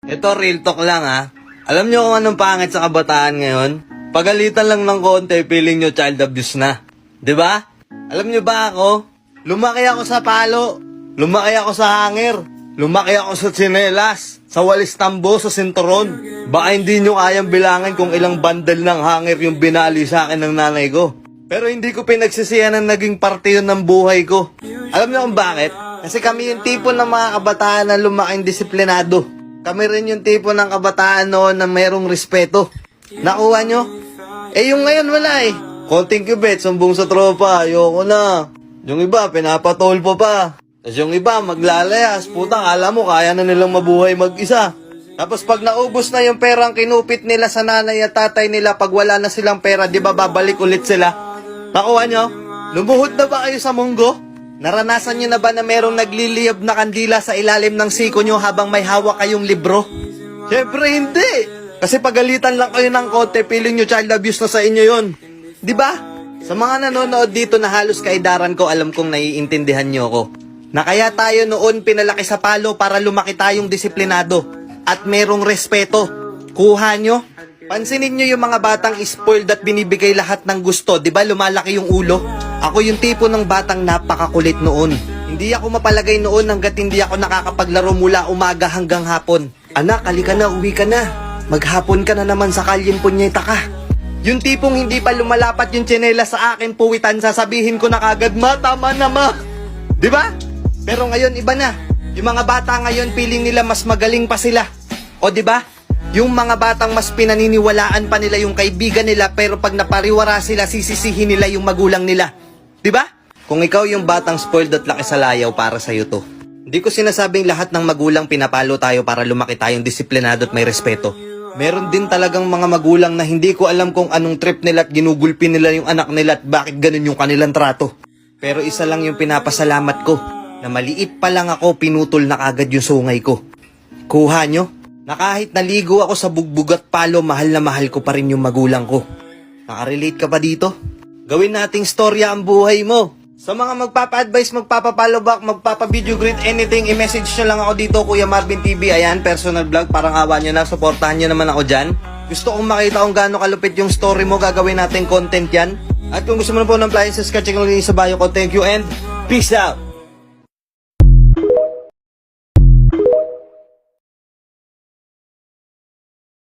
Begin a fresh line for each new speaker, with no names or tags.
Ito, real talk lang ha. Alam nyo kung anong pangit sa kabataan ngayon? Pagalitan lang ng konti, feeling nyo child abuse na. 'Di ba? Alam nyo ba ako? Lumaki ako sa palo. Lumaki ako sa hangir. Lumaki ako sa tsinelas. Sa walis tambo, sa sinturon. Baka hindi nyo kayang bilangin kung ilang bandal ng hangir yung binali sa akin ng nanay ko. Pero hindi ko pinagsisiyan na naging parte yun ng buhay ko. Alam nyo kung bakit? Kasi kami yung tipo ng mga kabataan na lumaking disiplinado. Kami rin yung tipo ng kabataan noon na mayroong respeto. Nakuha nyo? Eh yung ngayon wala eh. Konting kibet, sumbong sa tropa, ayoko na. Yung iba, pinapatolpo pa. Tapos yung iba, maglalayas. Putang, alam mo, kaya na nilang mabuhay mag-isa. Tapos pag naubos na yung perang kinupit nila sa nanay at tatay nila, pag wala na silang pera, di ba babalik ulit sila? Nakuha nyo? Lumuhod na ba kayo sa munggo? Naranasan nyo na ba na merong nagliliyab na kandila sa ilalim ng siko nyo habang may hawak kayong libro? Siyempre hindi! Kasi pagalitan lang kayo ng konti, feeling nyo child abuse na sa inyo yon. Di ba? Sa mga nanonood dito na halos kaidaran ko, alam kong naiintindihan nyo ako. Na kaya tayo noon pinalaki sa palo para lumaki tayong disiplinado at merong respeto. Kuha nyo? Pansinin nyo yung mga batang spoiled at binibigay lahat ng gusto. Di ba lumalaki yung ulo? Ako yung tipo ng batang napakakulit noon. Hindi ako mapalagay noon hanggat hindi ako nakakapaglaro mula umaga hanggang hapon. Anak, halika na, uwi ka na. Maghapon ka na naman sa kalyen, punyeta ka. Yung tipong hindi pa lumalapat yung tsinela sa akin puwitan, sasabihin ko na kagad, ma, tama na ma. Di ba? Pero ngayon iba na. Yung mga bata ngayon feeling nila mas magaling pa sila. O di ba? Yung mga batang mas pinaniniwalaan pa nila yung kaibigan nila, pero pag napariwara sila, sisisihin nila yung magulang nila. Diba? Kung ikaw yung batang spoiled at laki sa layaw, para sa'yo to. Hindi ko sinasabing lahat ng magulang pinapalo tayo para lumaki tayong disiplinado at may respeto. Meron din talagang mga magulang na hindi ko alam kung anong trip nila at ginugulpi nila yung anak nila at bakit ganun yung kanilang trato. Pero isa lang yung pinapasalamat ko, na maliit pa lang ako, pinutol na kagad yung sungay ko. Kuha nyo? Na kahit naligo ako sa bugbog at palo, mahal na mahal ko pa rin yung magulang ko. Nakarelate ka ba dito? Gawin nating storya ang buhay mo. Sa mga magpapa-advise, magpapa-follow back, magpapa-video greet, anything, i-message nyo lang ako dito, Kuya Marvin TV. Ayan, personal vlog, parang awa nyo na, supportahan nyo naman ako dyan. Gusto kong makita kung gaano kalupit yung story mo, gagawin natin content yan. At kung gusto mo na po ng appliances, ka check lang din sa bio ko. Thank you and peace out!